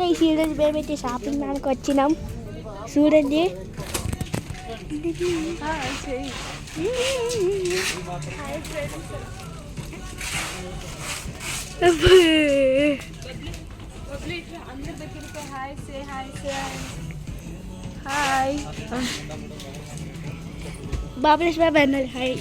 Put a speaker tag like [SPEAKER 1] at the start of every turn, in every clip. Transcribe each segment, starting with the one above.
[SPEAKER 1] Guys ఈరోజు మేమైతే shopping మాల్కి వచ్చినాం. చూడండి హాయ్ బాబులేష్ బాబు అన్నది హాయ్.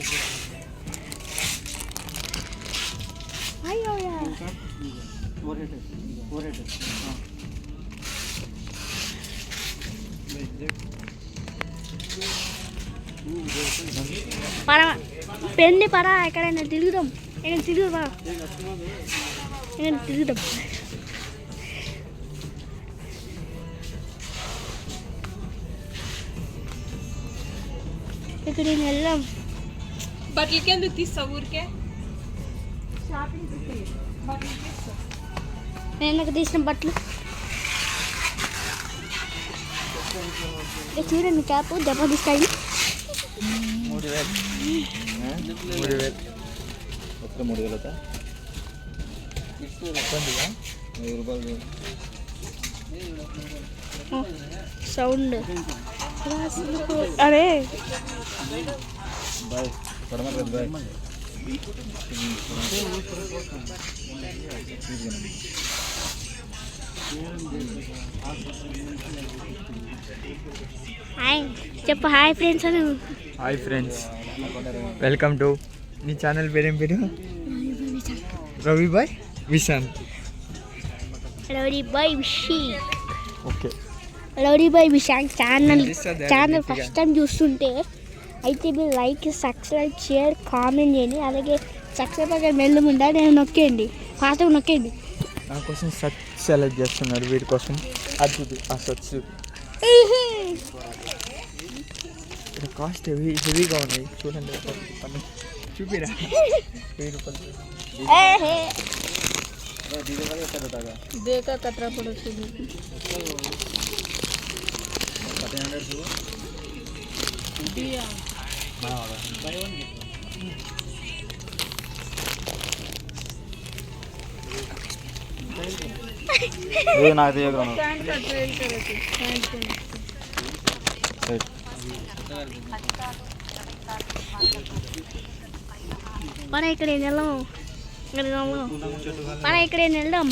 [SPEAKER 1] పెళ్ళి పరా ఎక్కడైనా తిరుగుదాం, తిరుగుదాం. ఇక్కడ వెళ్దాం.
[SPEAKER 2] బట్టలకి ఎందుకు తీస్తావు ఊరికే? షాపింగ్ బట్టలు తీస్తావు.
[SPEAKER 1] నేను నాకు తీసిన బట్టలు చూడండి. క్యాప్ దెబ్బ తీస్తాయి.
[SPEAKER 3] 3,000
[SPEAKER 1] సౌండ్ అరే
[SPEAKER 3] బాయ్ బాయ్.
[SPEAKER 1] హాయ్ చెప్పు. హాయ్ ఫ్రెండ్స్ అను.
[SPEAKER 4] హాయ్ ఫ్రెండ్స్, వెల్కమ్ టు నీ ఛానల్. పేరేం పేరు? Ravi boy Vishant.
[SPEAKER 1] Rowdy boy Vishant.
[SPEAKER 4] Okay,
[SPEAKER 1] rowdy boy Vishant channel first time చూస్తుంటే అయితే మీరు లైక్, సబ్స్క్రైబ్, షేర్, కామెంట్ చేయండి. అలాగే సబ్స్క్రైబ్ అక్కడ మెల్లు ఉండా నేను నొక్కేయండి, ఫాస్ట్గా నొక్కేయండి.
[SPEAKER 4] నా కోసం సచ్ సెలెక్ట్ చేస్తున్నారు, వీటి కోసం. అది ఆ సచ్ ఇక్కడ కాస్ట్ హెవీగా ఉన్నాయి. చూడండి, చూపిరా. 1000 రూపాయలు.
[SPEAKER 2] देखा कतरा पड़ो
[SPEAKER 1] మన ఇక్కడ వెళ్దాం. మన ఇక్కడ వెళ్దాం.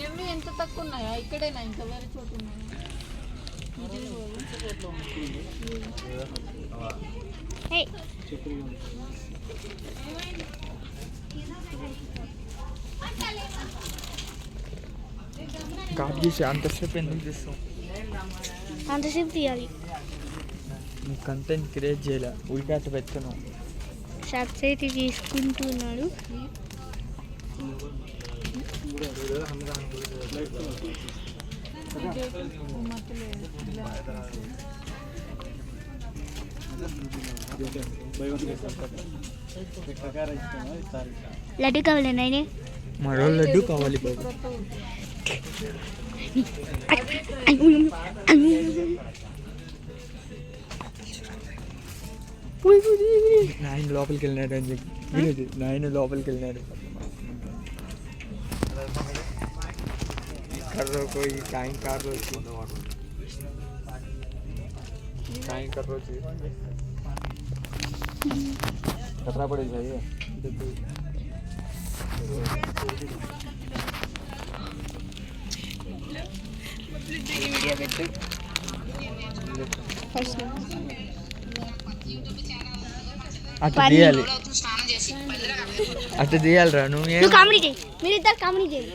[SPEAKER 2] ఏమి ఎంత తక్కువ ఉన్నాయా? ఇక్కడేనా ఇంకా వేరే చోటు ఉన్నాయా?
[SPEAKER 4] గాడ్ గీసి అంతసేపు ఎందుకు తీస్తాం?
[SPEAKER 1] అంతసేపు తీయాలి.
[SPEAKER 4] నీ కంటెంట్ క్రియేట్ చేయాలి, ఉల్కాట పెట్టను.
[SPEAKER 1] షర్ట్స్ అయితే తీసుకుంటున్నాడు. లడ్డు కావాలి నాయనే.
[SPEAKER 4] మరో లడ్డు కావాలి బాబు. నాయన లోపలికి వెళ్ళినాడు అని చెప్పి నాయన లోపలికి వెళ్ళినాడు. కర్రో కోయి కాయిన్ కార్లో కాయిన్ కర్రో
[SPEAKER 3] कतरा पड़ेगी भाई?
[SPEAKER 4] అటు తీయాలి, అటు తీయాలిరా.
[SPEAKER 1] నువ్వు కామెడీ చేయి, మీరిద్దరు కామెడీ చేయి.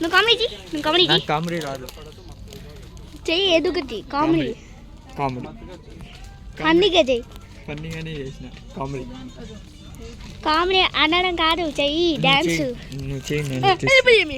[SPEAKER 1] నువ్వు కామెడీ చేయి, నువ్వు కామెడీ చేయి.
[SPEAKER 4] కామెడీ రాదు,
[SPEAKER 1] చెయ్యి ఎదుగుతి. కామెడీ
[SPEAKER 4] కామెడీ
[SPEAKER 1] ఫన్నీగా చెయ్యి.
[SPEAKER 4] ఫన్నీగానే చేసిన కామెడీ.
[SPEAKER 1] కామెడీ అనడం కాదు, చెయ్యి డాన్స్.
[SPEAKER 4] నువ్వు చెయ్యి.